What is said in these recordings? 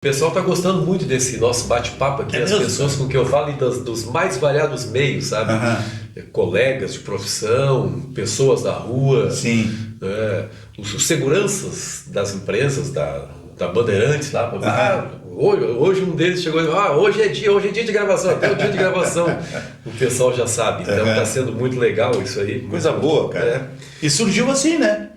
O pessoal está gostando muito desse nosso bate-papo aqui, as pessoas com quem eu falo e dos mais variados meios, sabe? Colegas de profissão, pessoas da rua, Sim. Os seguranças das empresas, da Bandeirantes lá. Hoje um deles chegou e falou, hoje é dia de gravação, até o dia de gravação. O pessoal já sabe, então está sendo muito legal isso aí. Coisa boa, cara. E surgiu assim, né?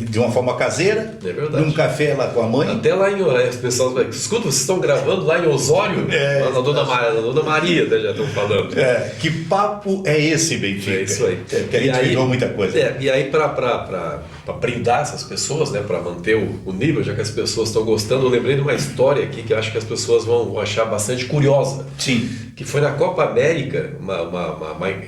De uma forma caseira, num café lá com a mãe. Até lá as pessoas vão, escuta, vocês estão gravando lá em Osório? Lá na Dona Maria, já estão falando. Que papo é esse, Benfica? É isso aí. Porque a gente viveu muita coisa. E aí, para brindar essas pessoas, né, para manter o nível, já que as pessoas estão gostando, eu lembrei de uma história aqui que eu acho que as pessoas vão achar bastante curiosa. Sim. Que foi na Copa América,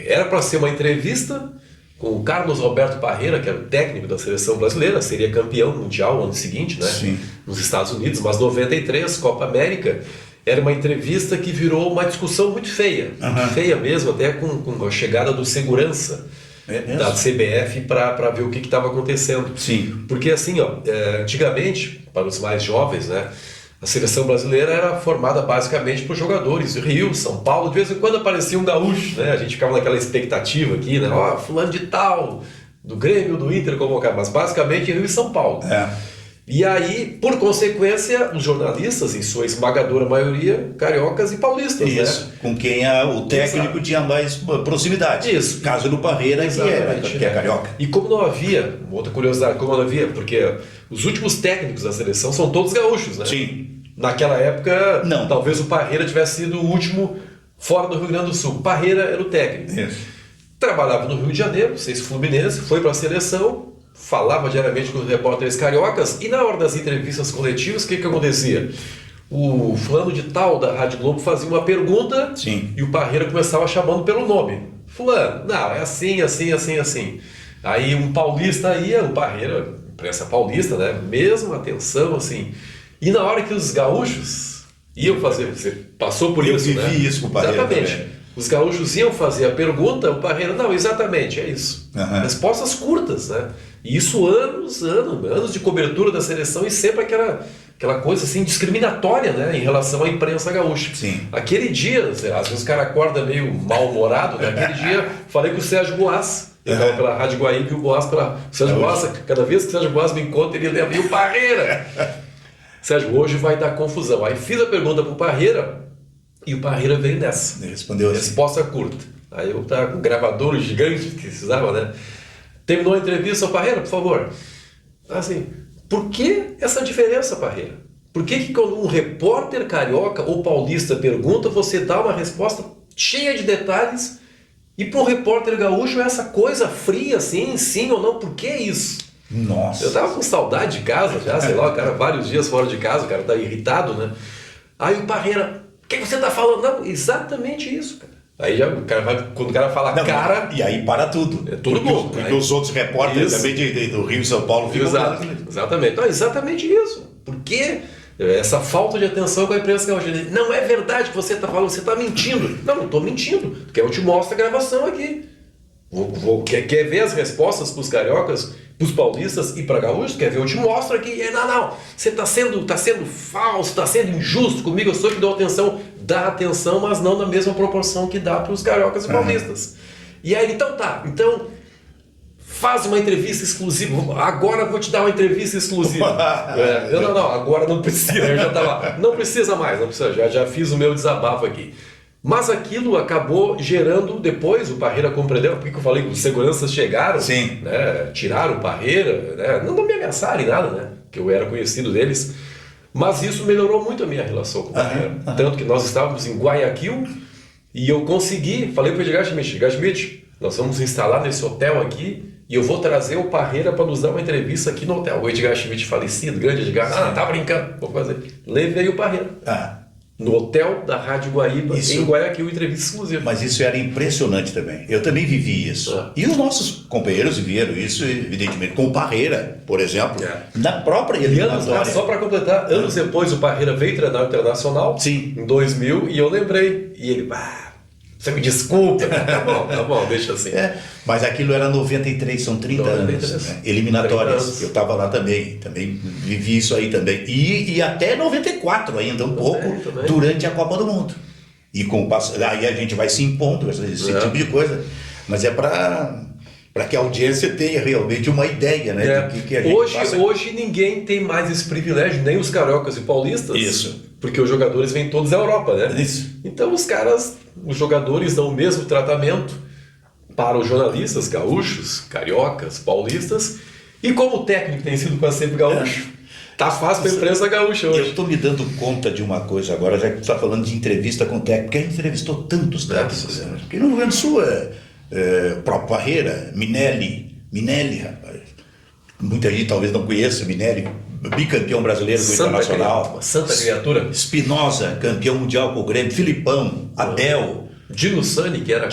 era para ser uma entrevista com o Carlos Roberto Parreira, que era o técnico da seleção brasileira, seria campeão mundial no ano seguinte, né? Sim. Nos Estados Unidos, mas 93, Copa América, era uma entrevista que virou uma discussão muito feia, feia mesmo, até com a chegada do segurança da CBF para ver o que estava acontecendo. Sim. Porque assim, antigamente, para os mais jovens, né, a seleção brasileira era formada basicamente por jogadores de Rio, São Paulo, de vez em quando aparecia um gaúcho, né? A gente ficava naquela expectativa aqui, né? Fulano de tal, do Grêmio, do Inter, convocado, mas basicamente Rio e São Paulo. E aí, por consequência, os jornalistas, em sua esmagadora maioria, cariocas e paulistas, né? Com quem o técnico tinha mais proximidade. Isso. Caso do Parreira, que é carioca. E como não havia, uma outra curiosidade, como não havia, porque os últimos técnicos da seleção são todos gaúchos, né? Sim. Naquela época, não. Talvez o Parreira tivesse sido o último fora do Rio Grande do Sul. Parreira era o técnico. Isso. Trabalhava no Rio de Janeiro, Fluminense, foi para a seleção, falava diariamente com os repórteres cariocas, e na hora das entrevistas coletivas, o que acontecia? O fulano de tal da Rádio Globo fazia uma pergunta. Sim. E o Parreira começava chamando pelo nome. Fulano, não, é assim, assim, assim, assim. Aí um paulista ia, o Parreira, imprensa paulista, né? Mesma atenção, assim. E na hora que os gaúchos iam fazer, você passou por isso, né? Eu vivi isso com o Parreira. Exatamente. Também. Os gaúchos iam fazer a pergunta, o Parreira, não, exatamente, é isso. Respostas curtas, né? E isso anos de cobertura da seleção e sempre aquela coisa assim discriminatória, né, em relação à imprensa gaúcha. Sim. Aquele dia, às vezes o cara acorda meio mal-humorado, né? Aquele dia falei com o Sérgio Boas, pela Rádio Guaíba, e o Boas pela Sérgio Boas, cada vez que o Sérgio Boas me encontra, ele lembra, e o Parreira? Sérgio, hoje vai dar confusão. Aí fiz a pergunta pro Parreira, e o Parreira veio nessa. Ele respondeu assim. Resposta curta. Aí eu tava com um gravador gigante que precisava, né? Terminou a entrevista, Parreira, por favor. Assim, por que essa diferença, Parreira? Por que quando um repórter carioca ou paulista pergunta, você dá uma resposta cheia de detalhes, e para um repórter gaúcho essa coisa fria assim, sim ou não? Por que isso? Nossa. Eu tava com saudade de casa já, sei lá, o cara vários dias fora de casa, o cara tá irritado, né? Aí o Parreira, o que você tá falando? Não, exatamente isso, cara. Aí já, quando o cara fala cara... E aí para tudo. É tudo bom. Porque os outros repórteres também do Rio e São Paulo ficam... Exatamente. Então, exatamente isso. Por que essa falta de atenção com a imprensa gaúcha? Não é verdade que você está falando, você está mentindo. Não estou mentindo. Porque eu te mostro a gravação aqui. Quer ver as respostas para os cariocas, para os paulistas e para gaúchos? Quer ver? Eu te mostro aqui. Não. Você está sendo falso, está sendo injusto comigo. Eu sou que dou atenção. Dá atenção, mas não na mesma proporção que dá para os cariocas e paulistas. E aí, então faz uma entrevista exclusiva. Agora eu vou te dar uma entrevista exclusiva. Não, agora não precisa. Eu já estava. Não precisa mais, não precisa. Já fiz o meu desabafo aqui. Mas aquilo acabou gerando depois, o Parreira compreendeu, porque eu falei que os seguranças chegaram, sim, né, tiraram o Parreira, né, não me ameaçaram em nada, né, que eu era conhecido deles, mas isso melhorou muito a minha relação com o Parreira. Tanto que nós estávamos em Guayaquil e eu consegui, falei para o Edgar Schmidt, nós vamos instalar nesse hotel aqui e eu vou trazer o Parreira para nos dar uma entrevista aqui no hotel. O Edgar Schmidt falecido, grande Edgar, tá brincando, vou fazer. Levei o Parreira. No hotel da Rádio Guaíba, em Guayaquil, entrevista exclusiva. Mas isso era impressionante também. Eu também vivi isso. E os nossos companheiros viveram isso, evidentemente, com o Parreira, por exemplo, na própria eliminatória. Só para completar, anos depois o Parreira veio treinar o Internacional, sim, em 2000, e eu lembrei. E ele, Você me desculpa. Tá bom, deixa assim. Mas aquilo era 93, são 30 anos, né? Eliminatórias. 30 anos. Eu estava lá também vivi isso aí também. E até 94 ainda, um pouco, durante a Copa do Mundo. E aí a gente vai se impondo, esse tipo de coisa. Mas é para que a audiência tenha realmente uma ideia, né? Do que a gente hoje ninguém tem mais esse privilégio, nem os cariocas e paulistas. Isso. Porque os jogadores vêm todos da Europa, né? Isso. Então os jogadores dão o mesmo tratamento para os jornalistas gaúchos, cariocas, paulistas. E como o técnico tem sido quase sempre gaúcho, tá fácil para a imprensa gaúcha hoje. Eu estou me dando conta de uma coisa agora, já que tu está falando de entrevista com técnico, porque a gente entrevistou tantos técnicos. Né? Porque no Rio Grande do Sul próprio Parreira, Minelli, rapaz. Muita gente talvez não conheça Minelli, bicampeão brasileiro do Internacional. Uma santa criatura. Espinosa, campeão mundial com o Grêmio. Filipão, Abel. Dino Sani, que era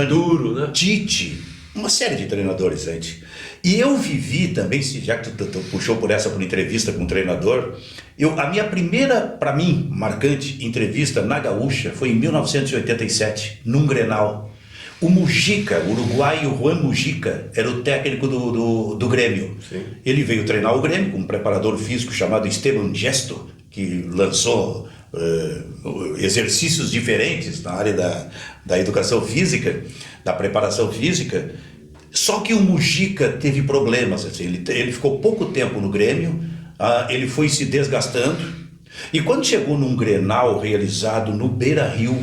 duro, né? Tite, uma série de treinadores, gente. E eu vivi também, já que tu puxou por entrevista com um treinador, a minha primeira, para mim, marcante entrevista na Gaúcha foi em 1987, num Grenal. O Mujica, o uruguaio Juan Mujica, era o técnico do Grêmio. Sim. Ele veio treinar o Grêmio com um preparador físico chamado Esteban Gesto, que lançou exercícios diferentes na área da educação física, da preparação física. Só que o Mujica teve problemas. Assim, ele ficou pouco tempo no Grêmio, ele foi se desgastando. E quando chegou num Grenal realizado no Beira-Rio,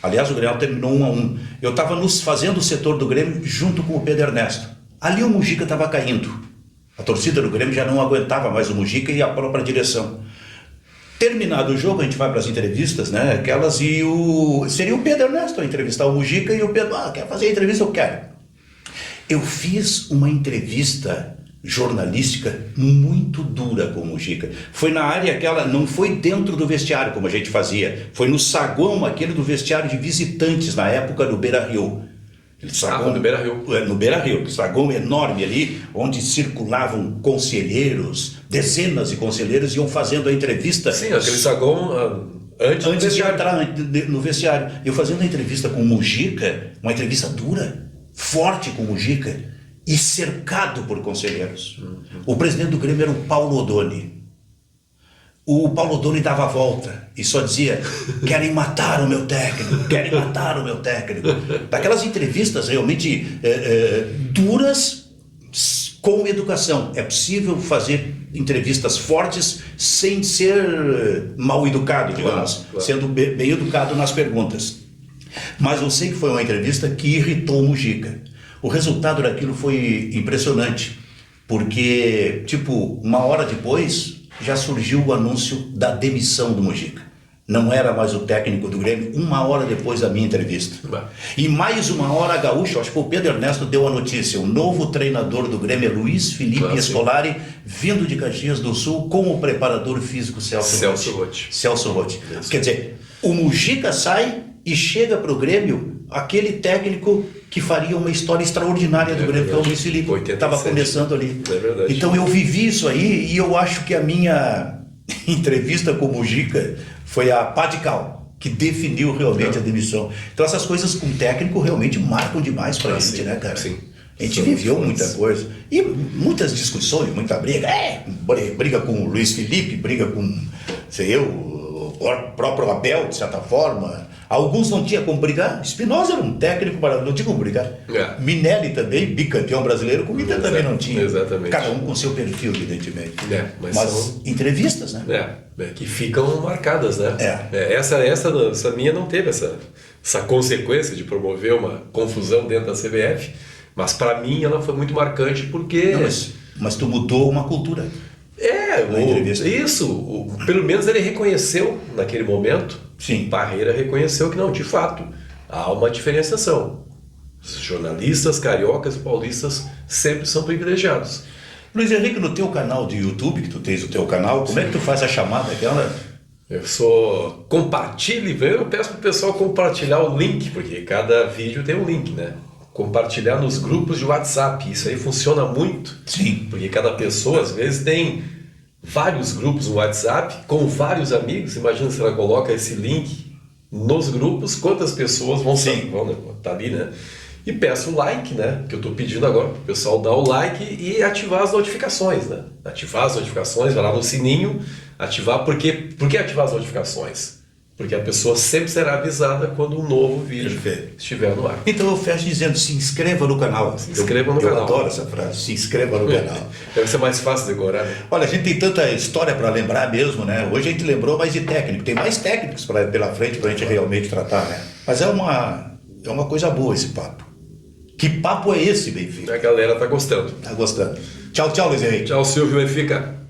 aliás, o Grenal terminou 1-1. Eu estava fazendo o setor do Grêmio junto com o Pedro Ernesto. Ali o Mujica estava caindo. A torcida do Grêmio já não aguentava mais o Mujica e a própria direção. Terminado o jogo, a gente vai para as entrevistas, né? Aquelas seria o Pedro Ernesto a entrevistar o Mujica e o Pedro, quer fazer a entrevista? Eu quero. Eu fiz uma entrevista jornalística muito dura com o Mujica. Foi na área aquela, não foi dentro do vestiário como a gente fazia, foi no saguão aquele do vestiário de visitantes na época do Beira-Rio. No Beira-Rio. No Beira-Rio, saguão enorme ali, onde circulavam conselheiros, dezenas de conselheiros iam fazendo a entrevista. Sim, aquele saguão antes de entrar no vestiário. Eu fazendo a entrevista com o Mujica, uma entrevista dura, forte com o Mujica, e cercado por conselheiros. O presidente do Grêmio era o Paulo Odoni. O Paulo Odoni dava a volta e só dizia: querem matar o meu técnico, querem matar o meu técnico. Daquelas entrevistas realmente duras com educação. É possível fazer entrevistas fortes sem ser mal educado, digamos, claro. Sendo bem educado nas perguntas. Mas eu sei que foi uma entrevista que irritou o Mujica. O resultado daquilo foi impressionante, porque, uma hora depois, já surgiu o anúncio da demissão do Mujica. Não era mais o técnico do Grêmio, uma hora depois da minha entrevista. E mais uma hora a Gaúcha, acho que o Pedro Ernesto deu a notícia, o novo treinador do Grêmio é Luiz Felipe Scolari, vindo de Caxias do Sul, com o preparador físico Celso Roth. Quer dizer, o Mujica sai e chega para o Grêmio aquele técnico que faria uma história extraordinária do Grêmio, que é o Luiz Felipe, que estava começando ali. É verdade. Então eu vivi isso aí e eu acho que a minha entrevista com o Mujica foi a pá de cal, que definiu realmente a demissão. Então essas coisas com o técnico realmente marcam demais pra gente, né, cara? Sim. A gente viveu muita coisa. E muitas discussões, muita briga. Briga com o Luiz Felipe, briga com, o próprio Abel, de certa forma. Alguns não tinha como brigar. Espinosa era um técnico maravilhoso, não tinha como brigar. Minelli também, bicampeão brasileiro, com o Inter também não tinha. Exatamente. Cada um com seu perfil, evidentemente. Mas são entrevistas, né? Que ficam marcadas, né? Essa minha não teve essa consequência de promover uma confusão dentro da CBF, mas para mim ela foi muito marcante porque... Não, mas tu mudou uma cultura. Pelo menos ele reconheceu naquele momento. Sim. Parreira reconheceu que não, de fato, há uma diferenciação. Os jornalistas cariocas e paulistas sempre são privilegiados. Luiz Henrique, no teu canal de YouTube, que tu tens o teu canal, como é que tu faz a chamada aquela? Eu peço para o pessoal compartilhar o link, porque cada vídeo tem um link, né? Compartilhar nos grupos de WhatsApp, isso aí funciona muito. Sim. Porque cada pessoa, às vezes, tem vários grupos no WhatsApp com vários amigos. Imagina se ela coloca esse link nos grupos, quantas pessoas vão estar ali, né? E peço o like, né? Que eu estou pedindo agora para o pessoal dar o like e ativar as notificações, né? Ativar as notificações, vai lá no sininho, ativar. Por que ativar as notificações? Porque a pessoa sempre será avisada quando um novo vídeo estiver no ar. Então eu fecho dizendo, se inscreva no canal. Se inscreva no canal. Eu adoro essa frase, se inscreva no canal. Deve ser mais fácil decorar, né? Olha, a gente tem tanta história para lembrar mesmo, né? Hoje a gente lembrou mais de técnico. Tem mais técnicos pela frente para a gente realmente tratar, né? Mas é uma coisa boa esse papo. Que papo é esse, Benfica? A galera tá gostando. Tá gostando. Tchau, tchau, Luiz Henrique. Tchau, Silvio Benfica.